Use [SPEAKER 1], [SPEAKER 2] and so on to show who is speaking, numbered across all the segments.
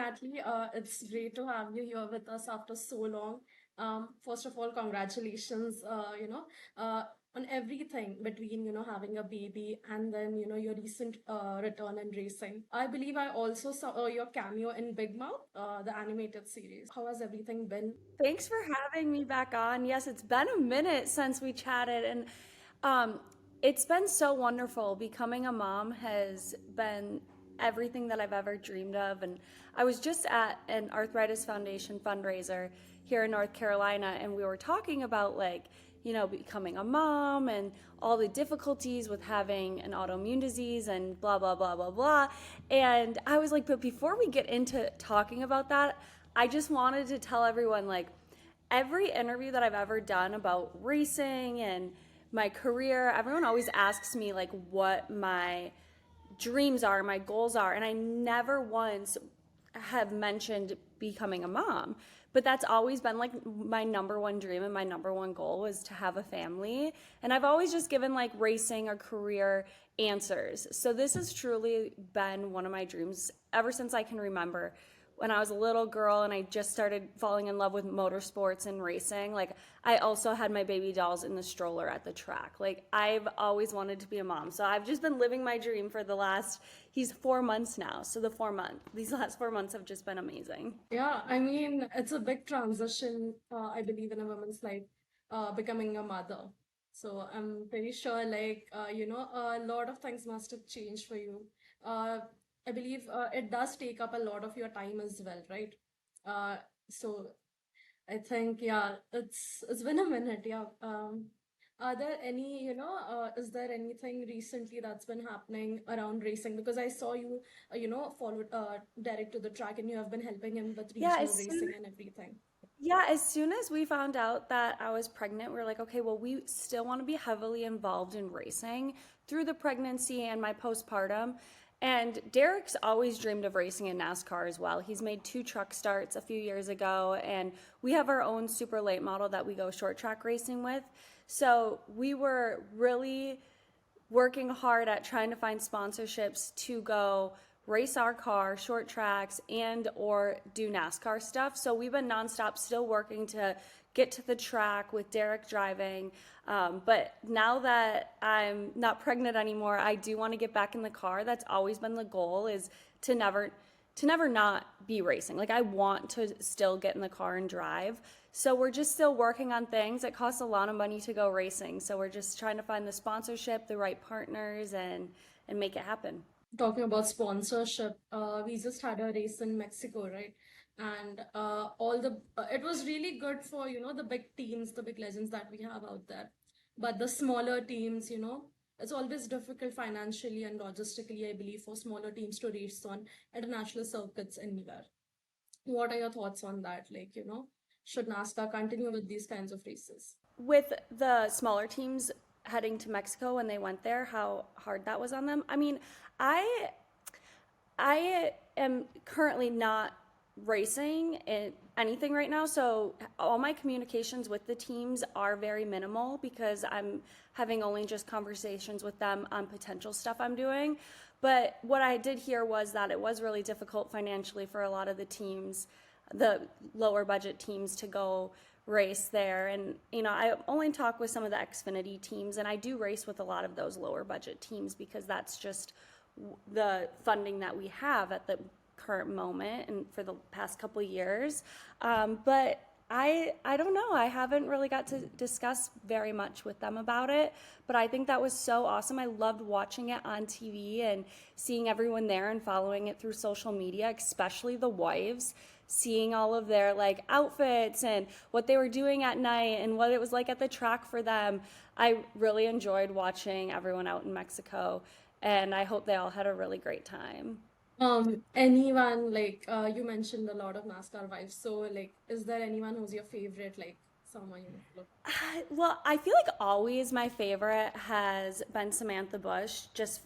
[SPEAKER 1] Natalie. It's great to have you here with us after so long. First of all, congratulations, on everything between, having a baby and then, your recent return in racing. I believe I also saw your cameo in Big Mouth, the animated series. How has everything been?
[SPEAKER 2] Thanks for having me back on. Yes, it's been a minute since we chatted, and um, it's been so wonderful. Becoming a mom has been everything that I've ever dreamed of. And I was just at an Arthritis Foundation fundraiser here in North Carolina, and we were talking about becoming a mom and all the difficulties with having an autoimmune disease and blah, blah, blah, blah, blah. And I was like, but before we get into talking about that, I just wanted to tell everyone every interview that I've ever done about racing and my career, everyone always asks me what my dreams are, my goals are, and I never once have mentioned becoming a mom. But that's always been my number one dream and my number one goal was to have a family. And I've always just given racing or career answers. So this has truly been one of my dreams ever since I can remember. When I was a little girl and I just started falling in love with motorsports and racing, I also had my baby dolls in the stroller at the track. I've always wanted to be a mom. So I've just been living my dream for he's 4 months now. So these last 4 months have just been amazing.
[SPEAKER 1] Yeah, I mean, it's a big transition, I believe, in a woman's life, becoming a mother. So I'm pretty sure, a lot of things must have changed for you. Uh, I believe it does take up a lot of your time as well, right? Uh, so I think, yeah, it's been a minute, yeah. Are there any, is there anything recently that's been happening around racing? Because I saw you, followed Derek to the track and you have been helping him with
[SPEAKER 2] Yeah,
[SPEAKER 1] regional racing and everything.
[SPEAKER 2] as soon as we found out that I was pregnant, we were like, okay, well, we still want to be heavily involved in racing through the pregnancy and my postpartum. And Derek's always dreamed of racing in NASCAR as well. He's made 2 truck starts a few years ago, and we have our own super late model that we go short track racing with. So we were really working hard at trying to find sponsorships to go race our car, short tracks, and or do NASCAR stuff. So we've been nonstop still working to get to the track with Derek driving. But now that I'm not pregnant anymore, I do want to get back in the car. That's always been the goal is to never not be racing. I want to still get in the car and drive. So we're just still working on things. It costs a lot of money to go racing. So we're just trying to find the sponsorship, the right partners and make it happen.
[SPEAKER 1] Talking about sponsorship, we just had a race in Mexico, right? And it was really good for, the big teams, the big legends that we have out there. But the smaller teams, it's always difficult financially and logistically, I believe, for smaller teams to race on international circuits anywhere. What are your thoughts on that? Should NASCAR continue with these kinds of races?
[SPEAKER 2] With the smaller teams heading to Mexico when they went there, how hard that was on them. I mean, I I am currently not racing in anything right now, so all my communications with the teams are very minimal because I'm having only just conversations with them on potential stuff I'm doing. But what I did hear was that it was really difficult financially for a lot of the teams, the lower budget teams, to go race there. And I only talk with some of the Xfinity teams, and I do race with a lot of those lower budget teams because that's just the funding that we have at the current moment and for the past couple of years. But I don't know. I haven't really got to discuss very much with them about it, but I think that was so awesome. I loved watching it on TV and seeing everyone there and following it through social media, especially the wives, seeing all of their outfits and what they were doing at night and what it was like at the track for them. I really enjoyed watching everyone out in Mexico, and I hope they all had a really great time.
[SPEAKER 1] Anyone you mentioned a lot of NASCAR wives. So is there anyone who's your favorite, someone you look?
[SPEAKER 2] Well, I feel like always my favorite has been Samantha Bush, just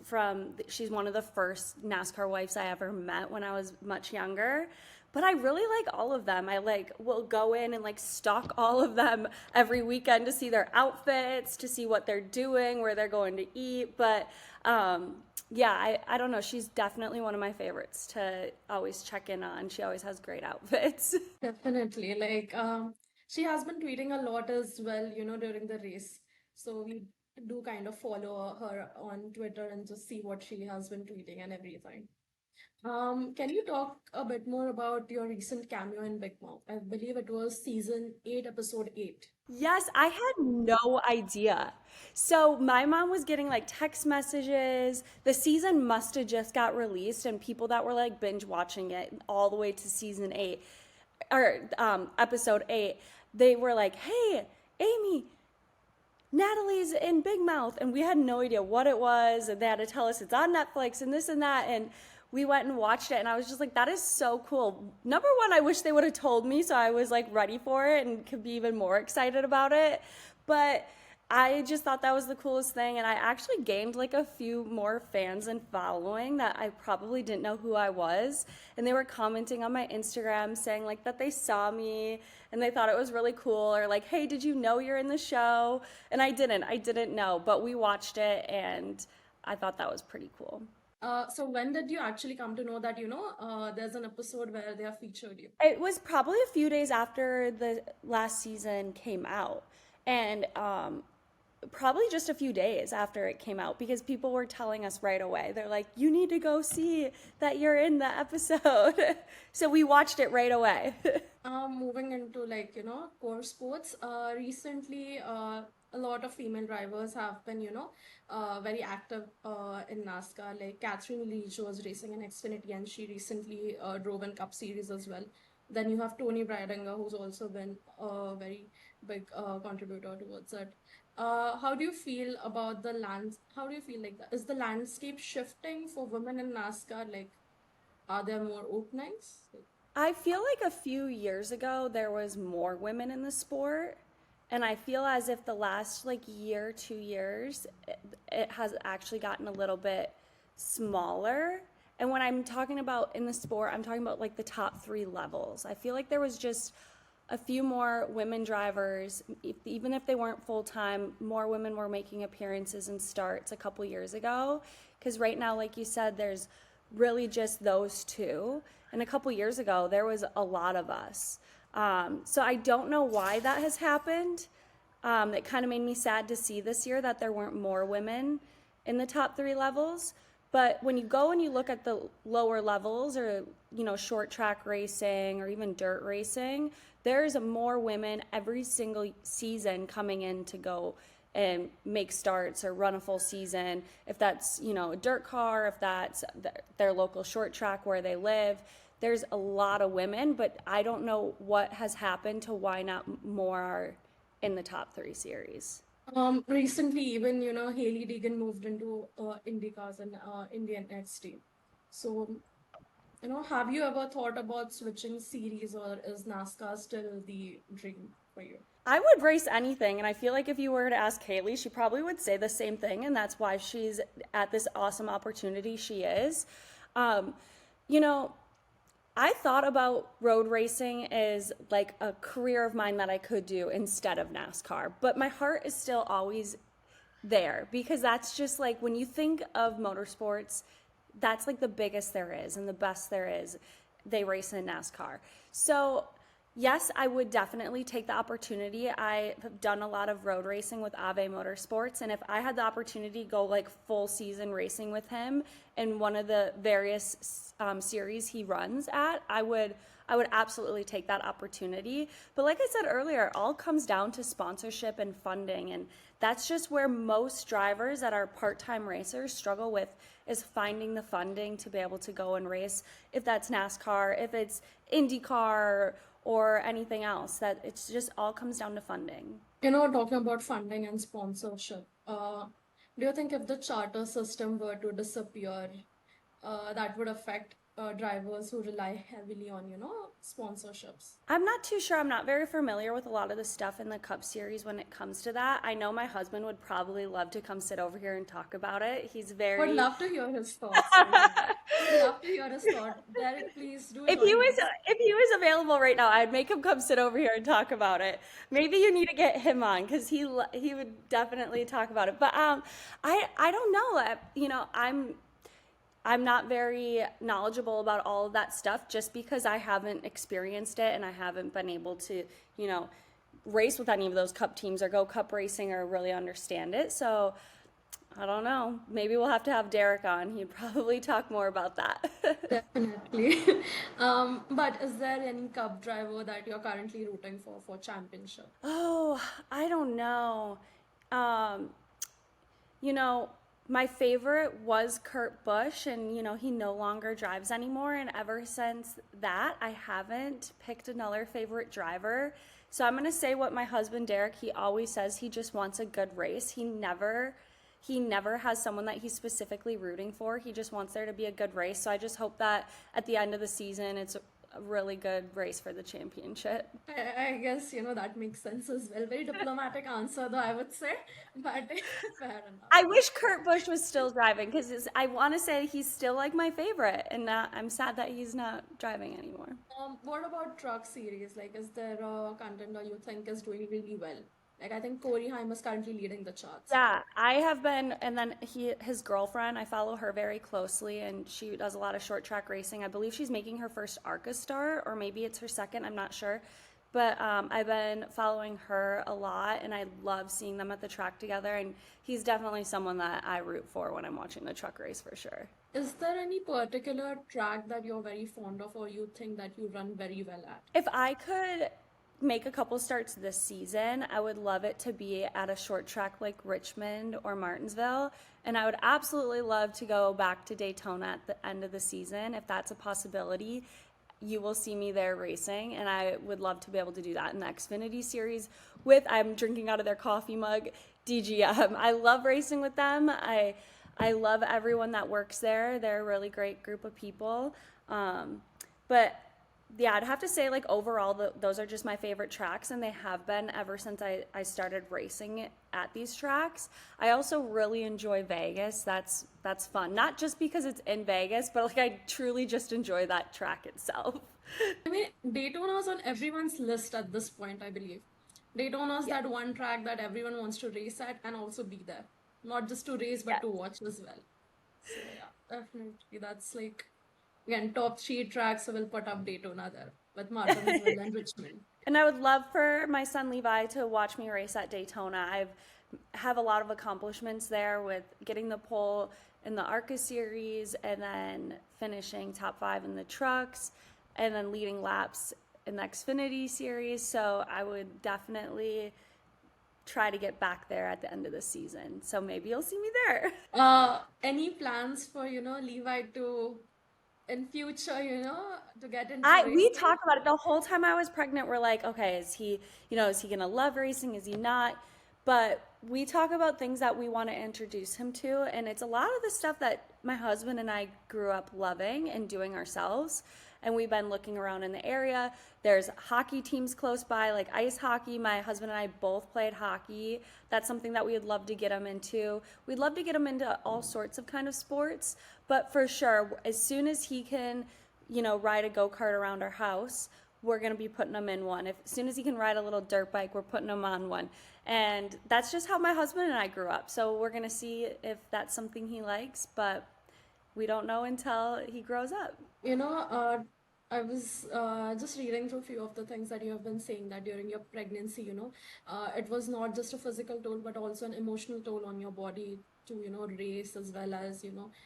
[SPEAKER 2] she's one of the first NASCAR wives I ever met when I was much younger. But I really like all of them. I will go in and stalk all of them every weekend to see their outfits, to see what they're doing, where they're going to eat. But Yeah, I don't know. She's definitely one of my favorites to always check in on. She always has great outfits.
[SPEAKER 1] Definitely. Like, she has been tweeting a lot as well, during the race. So we do kind of follow her on Twitter and just see what she has been tweeting and everything. Can you talk a bit more about your recent cameo in Big Mouth? I believe it was season 8, episode 8.
[SPEAKER 2] Yes, I had no idea. So my mom was getting like text messages. The season must have just got released, and people that were like binge watching it all the way to season 8 or episode 8, they were like, "Hey, Amy, Natalie's in Big Mouth," and we had no idea what it was. And they had to tell us it's on Netflix and this and that. And we went and watched it, and I was just like, that is so cool. Number one, I wish they would have told me so I was like ready for it and could be even more excited about it. But I just thought that was the coolest thing, and I actually gained like a few more fans and following that I probably didn't know who I was, and they were commenting on my Instagram saying like that they saw me and they thought it was really cool, or like, "Hey, did you know you're in the show?" And I didn't know, but we watched it and I thought that was pretty cool.
[SPEAKER 1] So when did you actually come to know that, there's an episode where they have featured you?
[SPEAKER 2] It was probably a few days after the last season came out, and probably just a few days after it came out because people were telling us right away. They're like, "You need to go see that you're in the episode." So we watched it right away.
[SPEAKER 1] Moving into like, core sports, recently, a lot of female drivers have been, very active in NASCAR. Like Catherine Leach was racing in Xfinity and she recently drove in Cup Series as well. Then you have Tony Breidinger, who's also been a very big contributor towards it. How do you feel about the lands? How do you feel like that? Is the landscape shifting for women in NASCAR? Like, are there more openings?
[SPEAKER 2] I feel like a few years ago there was more women in the sport, and I feel as if the last like year, 2 years, it has actually gotten a little bit smaller. And when I'm talking about in the sport, I'm talking about like the top three levels. I feel like there was just a few more women drivers, even if they weren't full time, more women were making appearances and starts a couple years ago. Because right now, like you said, there's really just those two. And a couple years ago, there was a lot of us. So I don't know why that has happened. It kind of made me sad to see this year that there weren't more women in the top three levels. But when you go and you look at the lower levels or, short track racing or even dirt racing, there's more women every single season coming in to go and make starts or run a full season. If that's, a dirt car, if that's their local short track where they live, there's a lot of women, but I don't know what has happened to why not more are in the top three series.
[SPEAKER 1] Recently, even Haley Deegan moved into IndyCars and Indian NXT. So, have you ever thought about switching series, or is NASCAR still the dream for you?
[SPEAKER 2] I would race anything, and I feel like if you were to ask Haley, she probably would say the same thing, and that's why she's at this awesome opportunity she is. Um, you know, I thought about road racing as like a career of mine that I could do instead of NASCAR, but my heart is still always there because that's just like when you think of motorsports, that's like the biggest there is and the best there is. They race in NASCAR. So, yes, I would definitely take the opportunity. I have done a lot of road racing with Ave Motorsports, and if I had the opportunity to go like full season racing with him in one of the various series he runs at, I would absolutely take that opportunity. But like I said earlier, it all comes down to sponsorship and funding, and that's just where most drivers that are part-time racers struggle with is finding the funding to be able to go and race. If that's NASCAR, if it's IndyCar, or anything else, that it's just all comes down to funding.
[SPEAKER 1] Talking about funding and sponsorship, do you think if the charter system were to disappear, that would affect drivers who rely heavily on, sponsorships?
[SPEAKER 2] I'm not too sure. I'm not very familiar with a lot of the stuff in the Cup Series when it comes to that. I know my husband would probably love to come sit over here and talk about it. He's
[SPEAKER 1] Would
[SPEAKER 2] very
[SPEAKER 1] love to hear his thoughts on that. Would love to hear his thought. Derek, please do
[SPEAKER 2] if he
[SPEAKER 1] join
[SPEAKER 2] was
[SPEAKER 1] us.
[SPEAKER 2] if he was available right now, I'd make him come sit over here and talk about it. Maybe you need to get him on because he would definitely talk about it. But I don't know. I'm I'm not very knowledgeable about all of that stuff just because I haven't experienced it and I haven't been able to, you know, race with any of those cup teams or go cup racing or really understand it. So I don't know. Maybe we'll have to have Derek on. He'd probably talk more about that.
[SPEAKER 1] Definitely. But is there any cup driver that you're currently rooting for championship?
[SPEAKER 2] Oh, I don't know. Um, You know, my favorite was Kurt Busch, and he no longer drives anymore. And ever since that, I haven't picked another favorite driver. So I'm gonna say what my husband Derek, he always says he just wants a good race. He never has someone that he's specifically rooting for. He just wants there to be a good race. So I just hope that at the end of the season, it's a really good race for the championship.
[SPEAKER 1] I guess, that makes sense as well. Very diplomatic answer, though, I would say, but fair enough.
[SPEAKER 2] I wish Kurt Busch was still driving because I want to say he's still like my favorite, and I'm sad that he's not driving anymore.
[SPEAKER 1] What about truck series? Like, is there a contender you think is doing really well? Like, I think Corey Haim is currently leading the charts.
[SPEAKER 2] Yeah, I have been, and then his girlfriend, I follow her very closely, and she does a lot of short track racing. I believe she's making her first ARCA start, or maybe it's her second, I'm not sure. But I've been following her a lot, and I love seeing them at the track together. And he's definitely someone that I root for when I'm watching the truck race for sure.
[SPEAKER 1] Is there any particular track that you're very fond of or you think that you run very well at?
[SPEAKER 2] If I could make a couple starts this season, I would love it to be at a short track like Richmond or Martinsville. And I would absolutely love to go back to Daytona at the end of the season. If that's a possibility, you will see me there racing. And I would love to be able to do that in the Xfinity series I'm drinking out of their coffee mug, DGM. I love racing with them. I love everyone that works there. They're a really great group of people. But yeah, I'd have to say, like, overall, those are just my favorite tracks, and they have been ever since I started racing at these tracks. I also really enjoy Vegas. That's fun. Not just because it's in Vegas, but, like, I truly just enjoy that track itself.
[SPEAKER 1] I mean, Daytona's on everyone's list at this point, I believe. Daytona's
[SPEAKER 2] Yeah.
[SPEAKER 1] that one track that everyone wants to race at and also be there. Not just to race, but
[SPEAKER 2] Yeah.
[SPEAKER 1] to watch as well. So, yeah, definitely. That's like, again, top three tracks, so we'll put up Daytona there with Martinsville and Richmond.
[SPEAKER 2] And I would love for my son Levi to watch me race at Daytona. Have a lot of accomplishments there with getting the pole in the ARCA series and then finishing top 5 in the trucks and then leading laps in the Xfinity series. So I would definitely try to get back there at the end of the season. So maybe you'll see me there.
[SPEAKER 1] Any plans for, Levi to, in future, to get into
[SPEAKER 2] We
[SPEAKER 1] racing?
[SPEAKER 2] talked about it the whole time I was pregnant. We're like, okay, is he gonna love racing? Is he not? But we talk about things that we want to introduce him to, and it's a lot of the stuff that my husband and I grew up loving and doing ourselves. And we've been looking around in the area. There's hockey teams close by, like ice hockey. My husband and I both played hockey. That's something that we would love to get him into. We'd love to get him into all sorts of kind of sports, but for sure, as soon as he can, ride a go-kart around our house, we're going to be putting him in one. As soon as he can ride a little dirt bike, we're putting him on one. And that's just how my husband and I grew up. So we're going to see if that's something he likes, but we don't know until he grows up.
[SPEAKER 1] You know, I was just reading through a few of the things that you have been saying that during your pregnancy, it was not just a physical toll, but also an emotional toll on your body to, race as well as,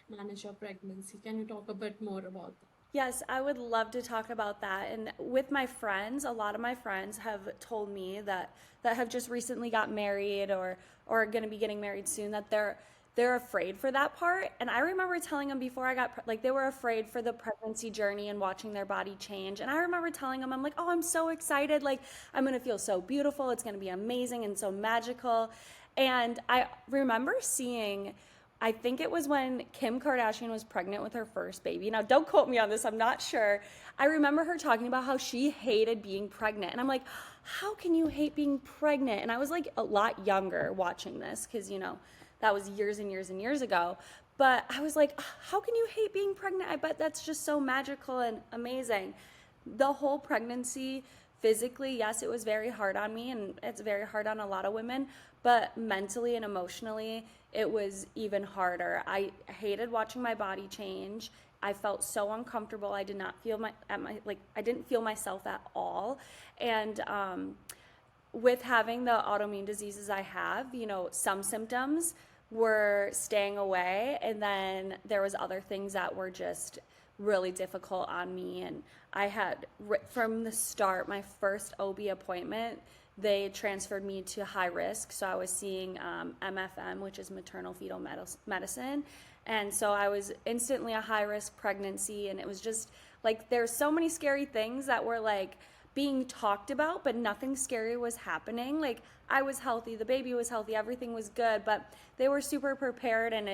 [SPEAKER 1] manage your pregnancy. Can you talk a bit more about that?
[SPEAKER 2] Yes, I would love to talk about that. And with my friends, a lot of my friends have told me that have just recently got married or going to be getting married soon that they're afraid for that part. And I remember telling them before like they were afraid for the pregnancy journey and watching their body change. And I remember telling them, I'm like, oh, I'm so excited. Like, I'm going to feel so beautiful. It's going to be amazing and so magical. And I remember seeing, I think it was when Kim Kardashian was pregnant with her first baby. Now, don't quote me on this, I'm not sure. I remember her talking about how she hated being pregnant. And I'm like, how can you hate being pregnant? And I was like a lot younger watching this because, that was years and years and years ago. But I was like, how can you hate being pregnant? I bet that's just so magical and amazing. The whole pregnancy, physically, yes, it was very hard on me, and it's very hard on a lot of women, but mentally and emotionally, it was even harder. I hated watching my body change. I felt so uncomfortable. I did not feel I didn't feel myself at all. And with having the autoimmune diseases I have, some symptoms were staying away, and then there was other things that were just really difficult on me. And I had, from the start, my first OB appointment, they transferred me to high risk. So I was seeing MFM, which is maternal fetal medicine. And so I was instantly a high risk pregnancy. And it was just like, there's so many scary things that were like being talked about, but nothing scary was happening. Like, I was healthy, the baby was healthy, everything was good, but they were super prepared. And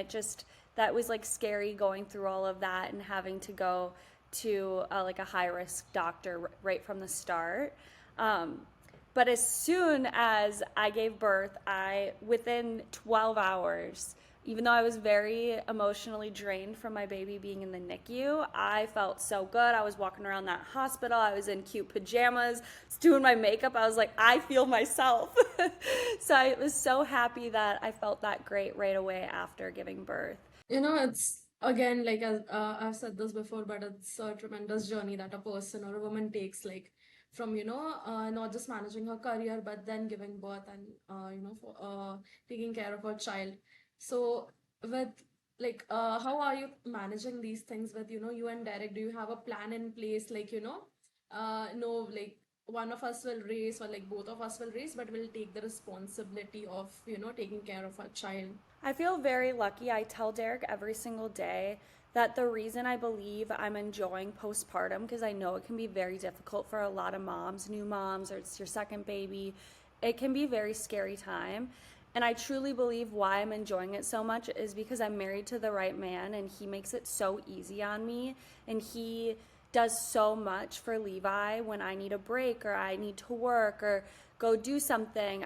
[SPEAKER 2] that was like scary going through all of that and having to go to like a high risk doctor right from the start. But as soon as I gave birth, within 12 hours, even though I was very emotionally drained from my baby being in the NICU, I felt so good. I was walking around that hospital. I was in cute pajamas, doing my makeup. I was like, I feel myself. So I was so happy that I felt that great right away after giving birth.
[SPEAKER 1] It's again like as I've said this before, but it's a tremendous journey that a person or a woman takes, like from not just managing her career, but then giving birth and for taking care of her child. So with like how are you managing these things with you and Derek? Do you have a plan in place, like no, like one of us will race or like both of us will race, but we'll take the responsibility of taking care of our child?
[SPEAKER 2] I feel very lucky. I tell Derek every single day that the reason I believe I'm enjoying postpartum, because I know it can be very difficult for a lot of moms, new moms, or it's your second baby. It can be a very scary time. And I truly believe why I'm enjoying it so much is because I'm married to the right man, and he makes it so easy on me. And he does so much for Levi when I need a break or I need to work or go do something.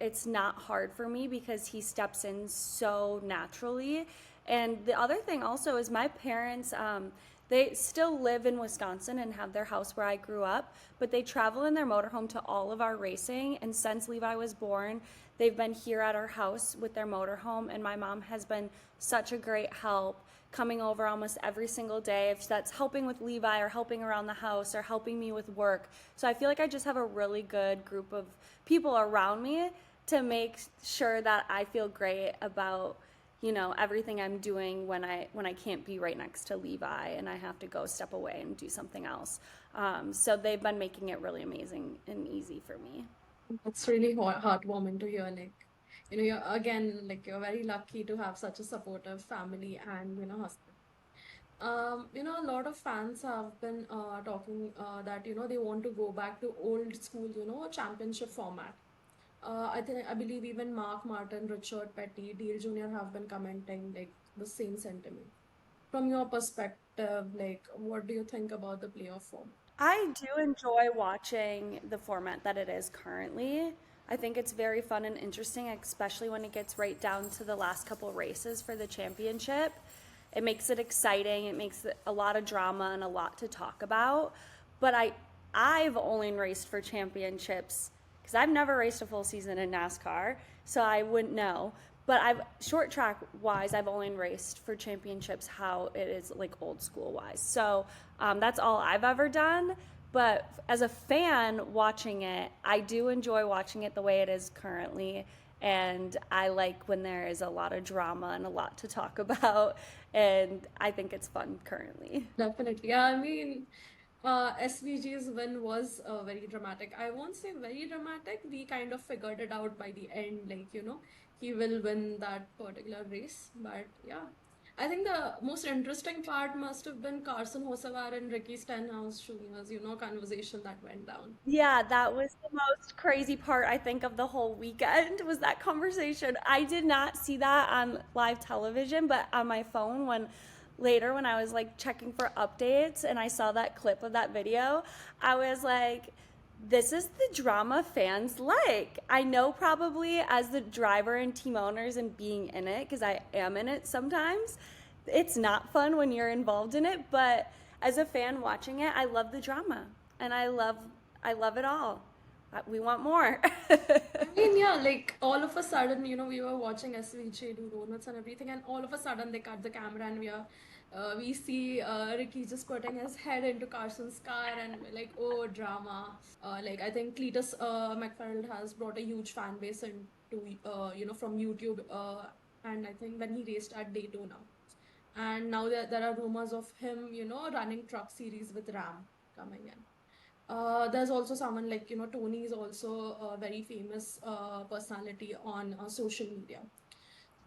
[SPEAKER 2] It's not hard for me because he steps in so naturally. And the other thing also is my parents, they still live in Wisconsin and have their house where I grew up, but they travel in their motorhome to all of our racing. And since Levi was born, they've been here at our house with their motorhome. And my mom has been such a great help, coming over almost every single day, if that's helping with Levi or helping around the house or helping me with work. So I feel like I just have a really good group of people around me to make sure that I feel great about everything I'm doing when I can't be right next to Levi and I have to go step away and do something else. So they've been making it really amazing and easy for me.
[SPEAKER 1] It's really heartwarming to hear, like, you're again, like, you're very lucky to have such a supportive family and, husband. A lot of fans have been talking that, they want to go back to old school, championship format. I believe even Mark Martin, Richard Petty, Dale Jr. have been commenting like the same sentiment. From your perspective, like, what do you think about the playoff format?
[SPEAKER 2] I do enjoy watching the format that it is currently. I think it's very fun and interesting, especially when it gets right down to the last couple races for the championship. It makes it exciting. It makes it a lot of drama and a lot to talk about. But I've only raced for championships because I've never raced a full season in NASCAR, so I wouldn't know. But I've short track wise, I've only raced for championships how it is like old school wise. So that's all I've ever done. But as a fan watching it, I do enjoy watching it the way it is currently. And I like when there is a lot of drama and a lot to talk about. And I think it's fun currently.
[SPEAKER 1] Definitely. Yeah, I mean, SVG's win was very dramatic. I won't say very dramatic. We kind of figured it out by the end, like, he will win that particular race. But yeah, I think the most interesting part must have been Carson Hocevar and Ricky Stenhouse showing us, conversation that went down.
[SPEAKER 2] Yeah, that was the most crazy part, I think, of the whole weekend was that conversation. I did not see that on live television, but on my phone when I was like checking for updates and I saw that clip of that video, I was like, this is the drama fans like. I know probably as the driver and team owners and being in it, because I am in it sometimes, it's not fun when you're involved in it, but as a fan watching it, I love the drama and I love it all. We want more.
[SPEAKER 1] I mean, yeah, like all of a sudden, we were watching SVJ do donuts and everything, and all of a sudden they cut the camera and we see Ricky just putting his head into Carson's car, and we're like, oh, drama. Like I think Cletus McFarland has brought a huge fan base into, from YouTube, and I think when he raced at Daytona, and now there are rumors of him, running truck series with Ram coming in. There's also someone like, Tony is also a very famous personality on social media.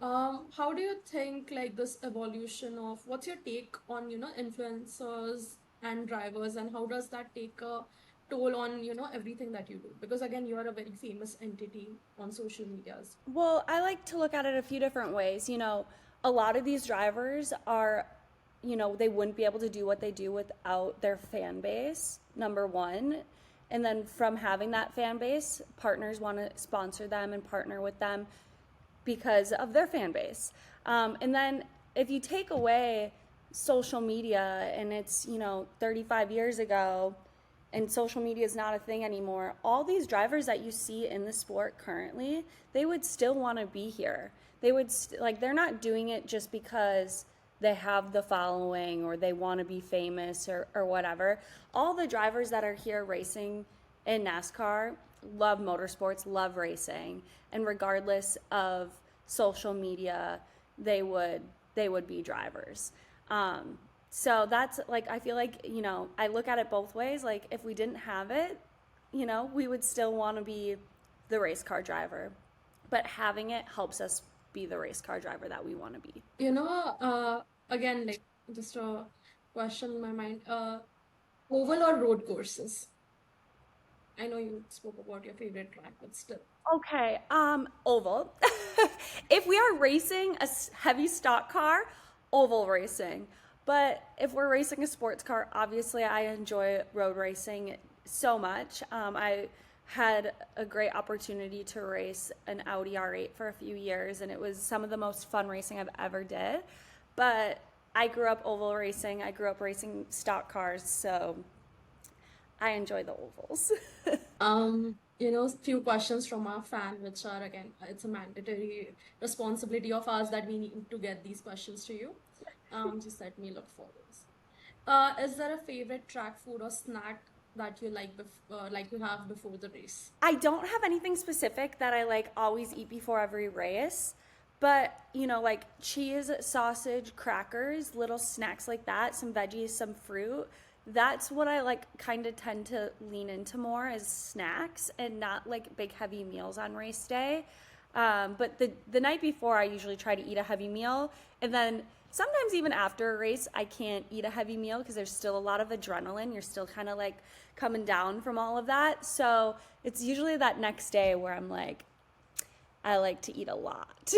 [SPEAKER 1] How do you think like this evolution of what's your take on, influencers and drivers, and how does that take a toll on, everything that you do? Because again, you are a very famous entity on social medias.
[SPEAKER 2] Well, I like to look at it a few different ways. A lot of these drivers are, they wouldn't be able to do what they do without their fan base, number one. And then from having that fan base, partners want to sponsor them and partner with them because of their fan base. And then if you take away social media and it's, 35 years ago, and social media is not a thing anymore, all these drivers that you see in the sport currently, they would still want to be here. They would like they're not doing it just because they have the following or they want to be famous or whatever. All the drivers that are here racing in NASCAR love motorsports, love racing, and regardless of social media, they would be drivers. So that's like, I feel like, I look at it both ways. Like, if we didn't have it, we would still want to be the race car driver. But having it helps us be the race car driver that we want to be.
[SPEAKER 1] Again, like just a question in my mind. Oval or road courses? I know you spoke about your favorite track, but still.
[SPEAKER 2] Okay, oval. If we are racing a heavy stock car, oval racing. But if we're racing a sports car, obviously I enjoy road racing so much. I had a great opportunity to race an Audi R8 for a few years, and it was some of the most fun racing I've ever did. But I grew up oval racing. I grew up racing stock cars, so I enjoy the ovals.
[SPEAKER 1] Few questions from our fan, which are again, it's a mandatory responsibility of ours that we need to get these questions to you. Just let me look for this. Is there a favorite track food or snack that you like to have before the race?
[SPEAKER 2] I don't have anything specific that I like always eat before every race, but like cheese, sausage, crackers, little snacks like that, some veggies, some fruit. That's what I like kind of tend to lean into more as snacks and not like big heavy meals on race day. But the night before, I usually try to eat a heavy meal, and then sometimes even after a race, I can't eat a heavy meal because there's still a lot of adrenaline. You're still kind of like coming down from all of that. So it's usually that next day where I'm like, I like to eat a lot.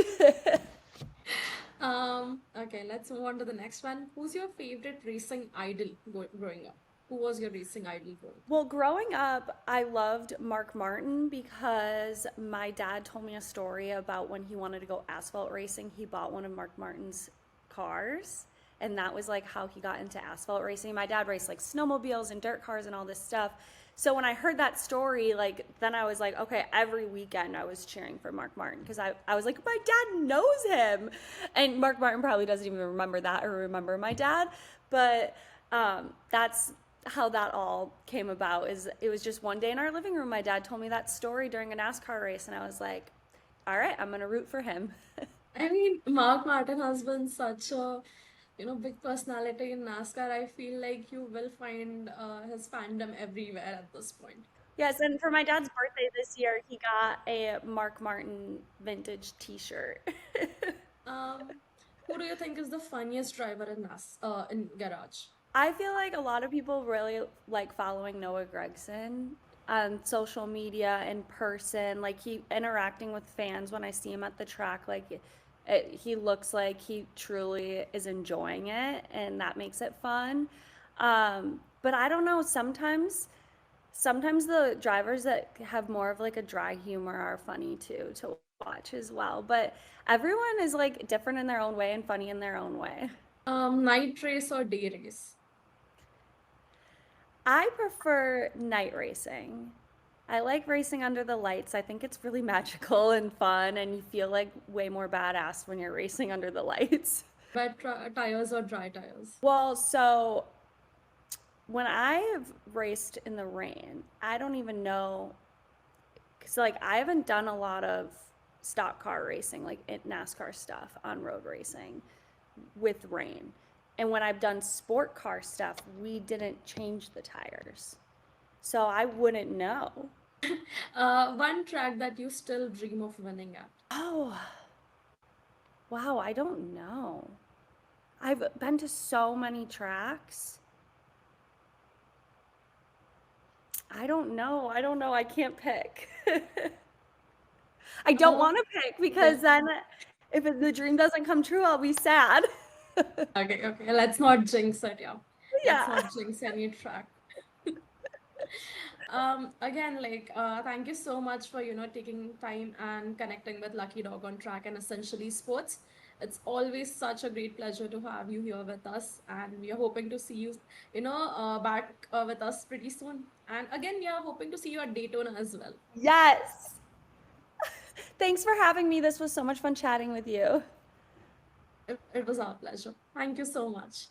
[SPEAKER 1] Okay, let's move on to the next one. Who's your favorite racing idol growing up? Who was your racing idol growing up?
[SPEAKER 2] Well, growing up, I loved Mark Martin because my dad told me a story about when he wanted to go asphalt racing. He bought one of Mark Martin's cars, and that was like how he got into asphalt racing. My dad raced like snowmobiles and dirt cars and all this stuff. So when I heard that story, like then I was like, okay, every weekend I was cheering for Mark Martin because I was like, my dad knows him. And Mark Martin probably doesn't even remember that or remember my dad. But that's how that all came about. Is it was just one day in our living room, my dad told me that story during a NASCAR race, and I was like, all right, I'm gonna root for him.
[SPEAKER 1] I mean, Mark Martin has been such a, big personality in NASCAR. I feel like you will find his fandom everywhere at this point.
[SPEAKER 2] Yes, and for my dad's birthday this year, he got a Mark Martin vintage T-shirt.
[SPEAKER 1] Um, who do you think is the funniest driver in garage?
[SPEAKER 2] I feel like a lot of people really like following Noah Gregson on social media, in person, like he interacting with fans when I see him at the track. Like he looks like he truly is enjoying it, and that makes it fun. But I don't know. Sometimes the drivers that have more of like a dry humor are funny too to watch as well. But everyone is like different in their own way and funny in their own way.
[SPEAKER 1] Night race or day race?
[SPEAKER 2] I prefer night racing. I like racing under the lights. I think it's really magical and fun, and you feel like way more badass when you're racing under the lights.
[SPEAKER 1] Wet tires or dry tires?
[SPEAKER 2] Well, so when I've raced in the rain, I don't even know, because like I haven't done a lot of stock car racing, like NASCAR stuff on road racing with rain. And when I've done sport car stuff, we didn't change the tires. So I wouldn't know.
[SPEAKER 1] One track that you still dream of winning at.
[SPEAKER 2] Oh, wow, I don't know. I've been to so many tracks. I don't know. I don't know. I can't pick. I don't
[SPEAKER 1] Uh,
[SPEAKER 2] want to pick because
[SPEAKER 1] okay,
[SPEAKER 2] then if the dream doesn't come true, I'll be sad.
[SPEAKER 1] okay. Let's not jinx it, yeah. Let's
[SPEAKER 2] Yeah.
[SPEAKER 1] not jinx any track. Again, like, thank you so much for, taking time and connecting with Lucky Dog on Track and Essentially Sports. It's always such a great pleasure to have you here with us, and we are hoping to see you, back with us pretty soon. And again, we are hoping to see you at Daytona as well.
[SPEAKER 2] Yes. Thanks for having me. This was so much fun chatting with you.
[SPEAKER 1] It was our pleasure. Thank you so much.